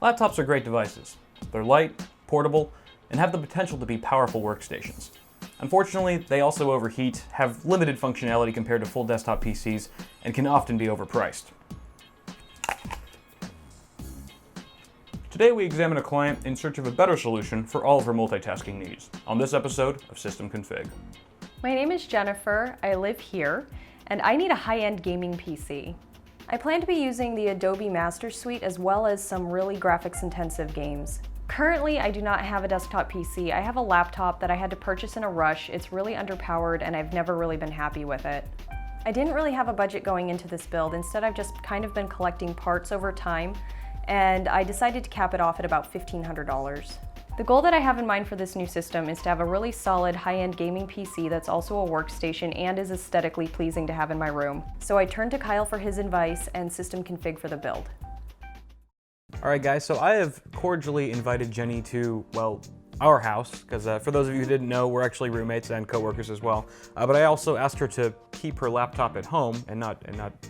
Laptops are great devices. They're light, portable, and have the potential to be powerful workstations. Unfortunately, they also overheat, have limited functionality compared to full desktop PCs, and can often be overpriced. Today we examine a client in search of a better solution for all of her multitasking needs, on this episode of System Config. My name is Jennifer, I live here, and I need a high-end gaming PC. I plan to be using the Adobe Master Suite as well as some really graphics-intensive games. Currently, I do not have a desktop PC. I have a laptop that I had to purchase in a rush. It's really underpowered and I've never really been happy with it. I didn't really have a budget going into this build. Instead, I've just kind of been collecting parts over time, and I decided to cap it off at about $1,500. The goal that I have in mind for this new system is to have a really solid high-end gaming PC that's also a workstation and is aesthetically pleasing to have in my room. So I turned to Kyle for his advice and system config for the build. Alright guys, so I have cordially invited Jenny to, well, our house, because for those of you who didn't know, we're actually roommates and co-workers as well. But I also asked her to keep her laptop at home and not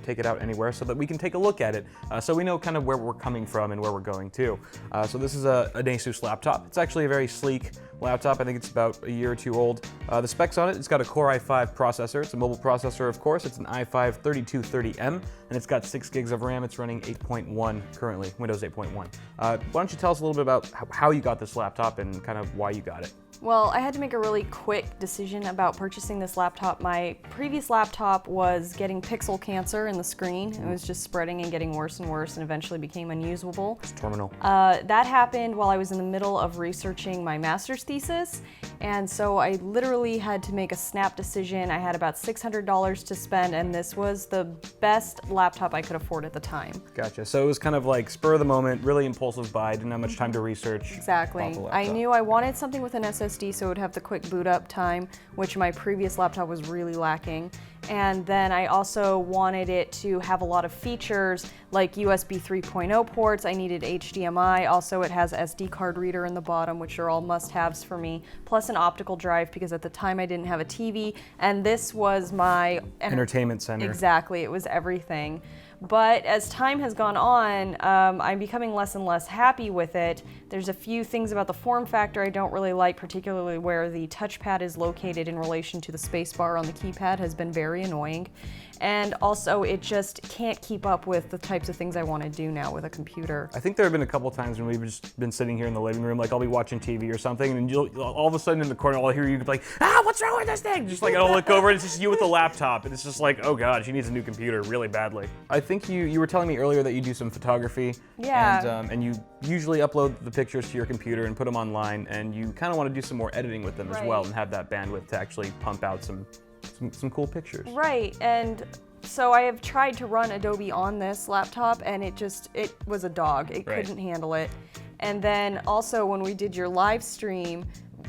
take it out anywhere so that we can take a look at it, so we know kind of where we're coming from and where we're going to. So this is a Asus laptop. It's actually a very sleek laptop. I think it's about a year or two old. The specs on it, it's got a Core i5 processor. It's a mobile processor, of course. It's an i5-3230M, and it's got 6 gigs of RAM. It's running 8.1 currently, Windows 8.1. Why don't you tell us a little bit about how you got this laptop and kind of why you got it? Well, I had to make a really quick decision about purchasing this laptop. My previous laptop was getting pixel cancer in the screen. It was just spreading and getting worse and worse and eventually became unusable. It's terminal. That happened while I was in the middle of researching my master's thesis, and so I literally had to make a snap decision. I had about $600 to spend, and this was the best laptop I could afford at the time. Gotcha. So it was kind of like spur of the moment, really impulsive buy, didn't have much time to research. Exactly. I knew I wanted something with an SSD so it would have the quick boot up time, which my previous laptop was really lacking. And then I also wanted it to have a lot of features like USB 3.0 ports. I needed HDMI. Also, it has SD card reader in the bottom, which are all must-haves for me, plus an optical drive because at the time I didn't have a TV, and this was my entertainment center. Exactly, it was everything. But as time has gone on, I'm becoming less and less happy with it. There's a few things about the form factor I don't really like, particularly where the touchpad is located in relation to the spacebar on the keypad has been very annoying. And also, it just can't keep up with the types of things I want to do now with a computer. I think there have been a couple times when we've just been sitting here in the living room, like I'll be watching TV or something, and you'll all of a sudden in the corner, I'll hear you be like, what's wrong with this thing? Just like I'll look over and it's just you with the laptop, and it's just like, oh god, she needs a new computer really badly. I think you were telling me earlier that you do some photography. Yeah. And you usually upload the pictures to your computer and put them online, and you kind of want to do some more editing with them as well and have that bandwidth to actually pump out some cool pictures. Right, and so I have tried to run Adobe on this laptop and it was a dog. It couldn't handle it. And then also when we did your live stream,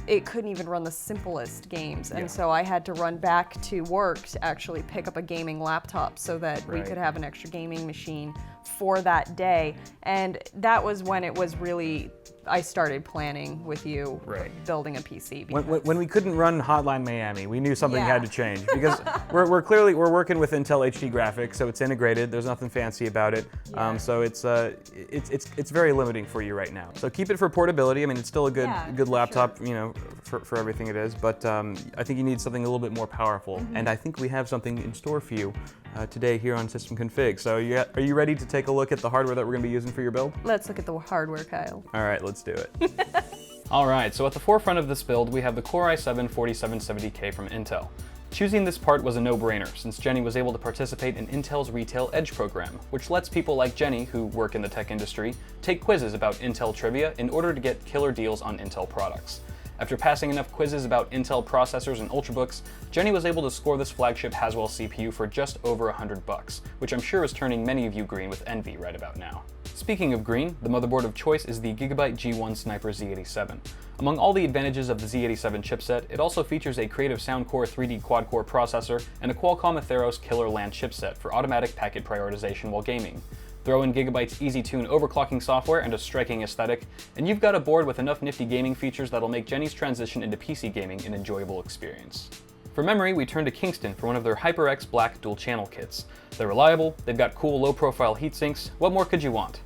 it couldn't even run the simplest games. And so I had to run back to work to actually pick up a gaming laptop so that we could have an extra gaming machine for that day. And that was when it was really, I started planning with you building a PC. When we couldn't run Hotline Miami, we knew something had to change because we're working with Intel HD graphics, so it's integrated. There's nothing fancy about it, so it's very limiting for you right now. So keep it for portability. I mean, it's still a good laptop, you know, for everything it is. But I think you need something a little bit more powerful, and I think we have something in store for you today here on System Config. So are you ready to take a look at the hardware that we're going to be using for your build? Let's look at the hardware, Kyle. All right, let's do it. All right, so at the forefront of this build, we have the Core i7-4770K from Intel. Choosing this part was a no-brainer, since Jenny was able to participate in Intel's Retail Edge program, which lets people like Jenny, who work in the tech industry, take quizzes about Intel trivia in order to get killer deals on Intel products. After passing enough quizzes about Intel processors and Ultrabooks, Jenny was able to score this flagship Haswell CPU for just over $100, which I'm sure is turning many of you green with envy right about now. Speaking of green, the motherboard of choice is the Gigabyte G1 Sniper Z87. Among all the advantages of the Z87 chipset, it also features a Creative Soundcore 3D quad-core processor and a Qualcomm Atheros Killer LAN chipset for automatic packet prioritization while gaming. Throw in Gigabyte's EasyTune overclocking software and a striking aesthetic, and you've got a board with enough nifty gaming features that'll make Jenny's transition into PC gaming an enjoyable experience. For memory, we turn to Kingston for one of their HyperX Black dual-channel kits. They're reliable, they've got cool low-profile heatsinks. What more could you want?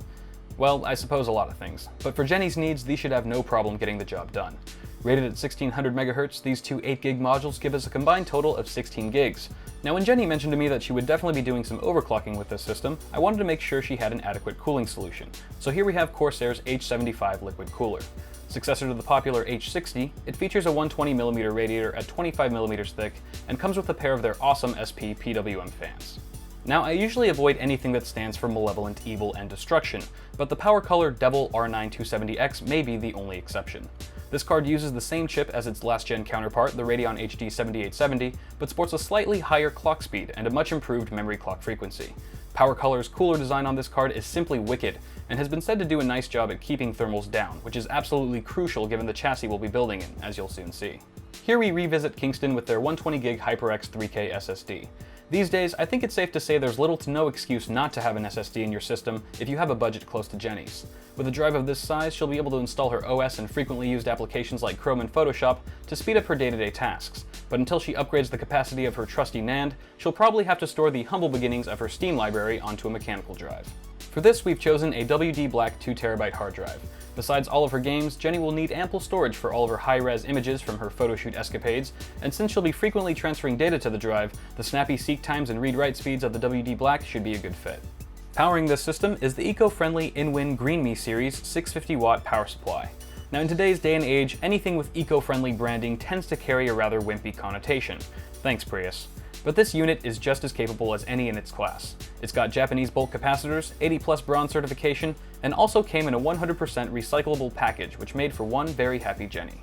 Well, I suppose a lot of things, but for Jenny's needs, these should have no problem getting the job done. Rated at 1600 MHz, these two 8GB modules give us a combined total of 16 gigs. Now when Jenny mentioned to me that she would definitely be doing some overclocking with this system, I wanted to make sure she had an adequate cooling solution. So here we have Corsair's H75 liquid cooler. Successor to the popular H60, it features a 120mm radiator at 25mm thick and comes with a pair of their awesome SP PWM fans. Now, I usually avoid anything that stands for malevolent, evil, and destruction, but the Power Color Devil R9 270X may be the only exception. This card uses the same chip as its last-gen counterpart, the Radeon HD 7870, but sports a slightly higher clock speed and a much improved memory clock frequency. Power Color's cooler design on this card is simply wicked, and has been said to do a nice job at keeping thermals down, which is absolutely crucial given the chassis we'll be building in, as you'll soon see. Here we revisit Kingston with their 120GB HyperX 3K SSD. These days, I think it's safe to say there's little to no excuse not to have an SSD in your system if you have a budget close to Jenny's. With a drive of this size, she'll be able to install her OS and frequently used applications like Chrome and Photoshop to speed up her day-to-day tasks. But until she upgrades the capacity of her trusty NAND, she'll probably have to store the humble beginnings of her Steam library onto a mechanical drive. For this, we've chosen a WD Black 2TB hard drive. Besides all of her games, Jenny will need ample storage for all of her high-res images from her photoshoot escapades, and since she'll be frequently transferring data to the drive, the snappy seek times and read-write speeds of the WD Black should be a good fit. Powering this system is the eco-friendly InWin GreenMe Series 650-watt power supply. Now in today's day and age, anything with eco-friendly branding tends to carry a rather wimpy connotation. Thanks, Prius. But this unit is just as capable as any in its class. It's got Japanese bulk capacitors, 80+ bronze certification, and also came in a 100% recyclable package, which made for one very happy Jenny.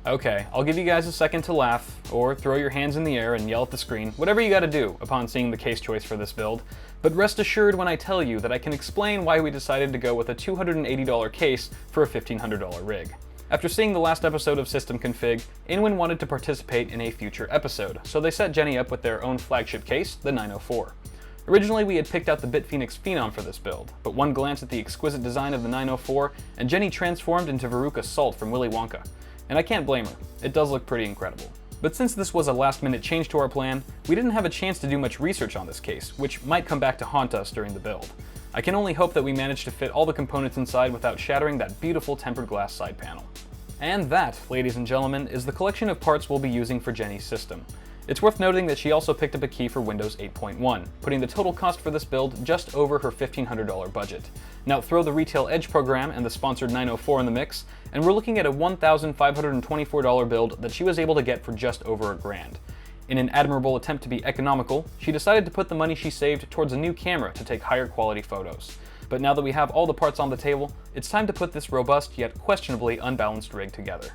Okay, I'll give you guys a second to laugh, or throw your hands in the air and yell at the screen, whatever you gotta do upon seeing the case choice for this build, but rest assured when I tell you that I can explain why we decided to go with a $280 case for a $1,500 rig. After seeing the last episode of System Config, InWin wanted to participate in a future episode, so they set Jenny up with their own flagship case, the 904. Originally, we had picked out the Bitphoenix Phenom for this build, but one glance at the exquisite design of the 904, and Jenny transformed into Veruca Salt from Willy Wonka. And I can't blame her, it does look pretty incredible. But since this was a last-minute change to our plan, we didn't have a chance to do much research on this case, which might come back to haunt us during the build. I can only hope that we manage to fit all the components inside without shattering that beautiful tempered glass side panel. And that, ladies and gentlemen, is the collection of parts we'll be using for Jenny's system. It's worth noting that she also picked up a key for Windows 8.1, putting the total cost for this build just over her $1,500 budget. Now throw the Retail Edge program and the sponsored 904 in the mix, and we're looking at a $1,524 build that she was able to get for just over $1,000. In an admirable attempt to be economical, she decided to put the money she saved towards a new camera to take higher quality photos. But now that we have all the parts on the table, it's time to put this robust yet questionably unbalanced rig together.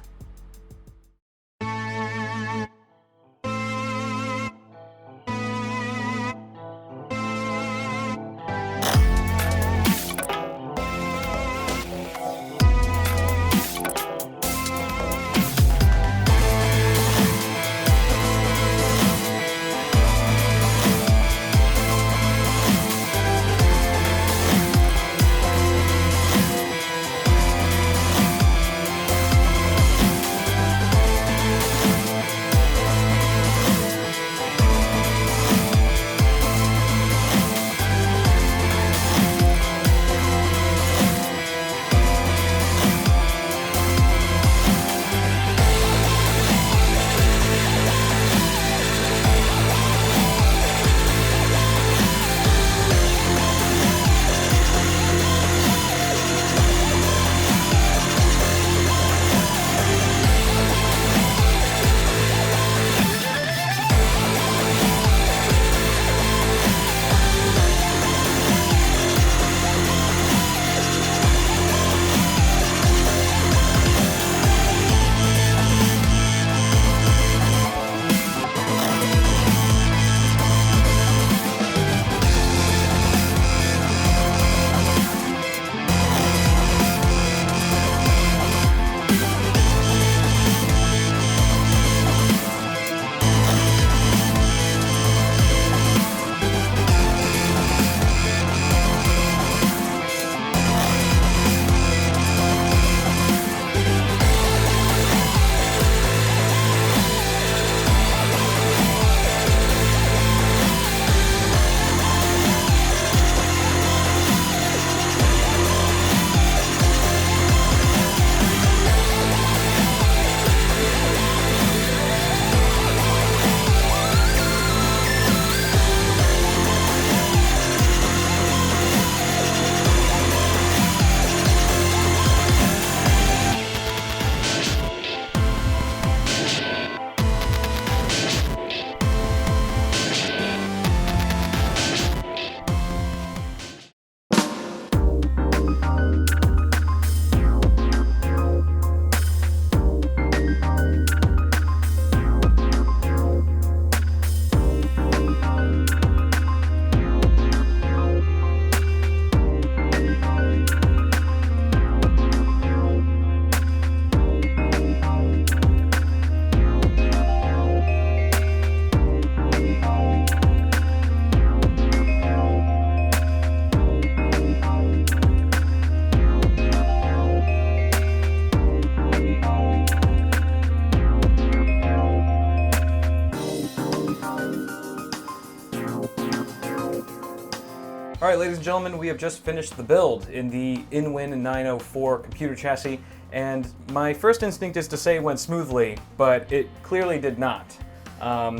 All right, ladies and gentlemen, we have just finished the build in the InWin 904 computer chassis, and my first instinct is to say it went smoothly, but it clearly did not.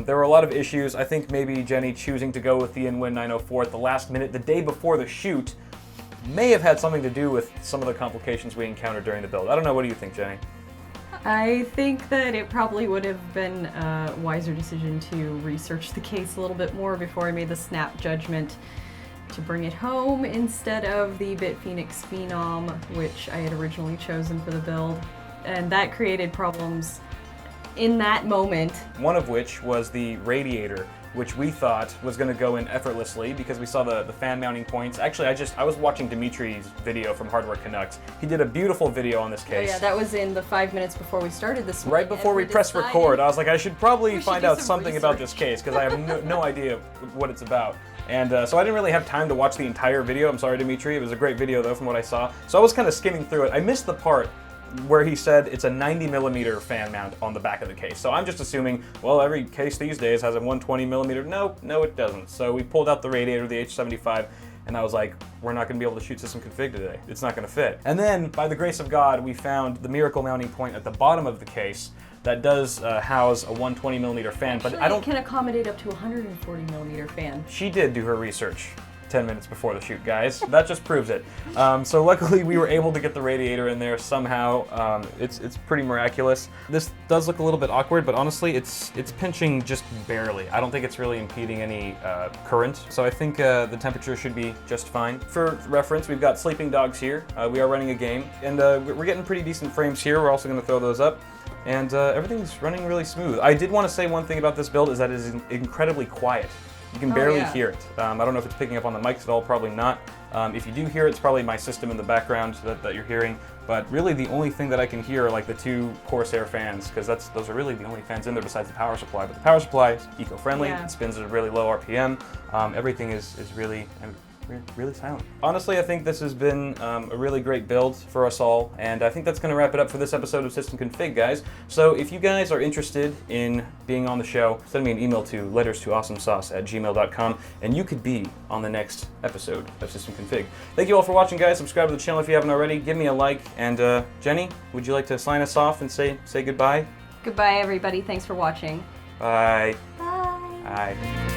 There were a lot of issues. I think maybe Jenny choosing to go with the InWin 904 at the last minute, the day before the shoot, may have had something to do with some of the complications we encountered during the build. I don't know, what do you think, Jenny? I think that it probably would have been a wiser decision to research the case a little bit more before I made the snap judgment to bring it home instead of the BitPhoenix Phenom, which I had originally chosen for the build. And that created problems in that moment. One of which was the radiator, which we thought was going to go in effortlessly because we saw the fan mounting points. Actually, I was watching Dimitri's video from Hardware Canucks. He did a beautiful video on this case. Oh yeah, that was in the 5 minutes before we started this. Right before we pressed record, I was like, I should probably find out something about this case because I have no idea what it's about. And so I didn't really have time to watch the entire video. I'm sorry, Dimitri. It was a great video though from what I saw. So I was kind of skimming through it. I missed the part where he said it's a 90mm fan mount on the back of the case. So I'm just assuming, well, every case these days has a 120mm. No, it doesn't. So we pulled out the radiator, the H75, and I was like, we're not going to be able to shoot system config today. It's not going to fit. And then, by the grace of God, we found the miracle mounting point at the bottom of the case that does house a 120mm fan. Actually, but I don't. It can accommodate up to a 140mm fan. She did do her research 10 minutes before the shoot, guys. That just proves it. So luckily we were able to get the radiator in there somehow. It's pretty miraculous. This does look a little bit awkward, but honestly it's pinching just barely. I don't think it's really impeding any current. So I think the temperature should be just fine. For reference, we've got sleeping dogs here. We are running a game, and we're getting pretty decent frames here. We're also going to throw those up. And everything's running really smooth. I did want to say one thing about this build is that it is incredibly quiet. You can barely hear it. I don't know if it's picking up on the mics at all, probably not. If you do hear it, it's probably my system in the background that you're hearing. But really the only thing that I can hear are like the two Corsair fans, because those are really the only fans in there besides the power supply. But the power supply is eco-friendly, it spins at a really low RPM. Everything is really silent. Honestly, I think this has been a really great build for us all, and I think that's going to wrap it up for this episode of System Config, guys. So if you guys are interested in being on the show, send me an email to letterstoawesomesauce@gmail.com, and you could be on the next episode of System Config. Thank you all for watching, guys. Subscribe to the channel if you haven't already. Give me a like, and Jenny, would you like to sign us off and say goodbye? Goodbye, everybody. Thanks for watching. Bye. Bye. Bye.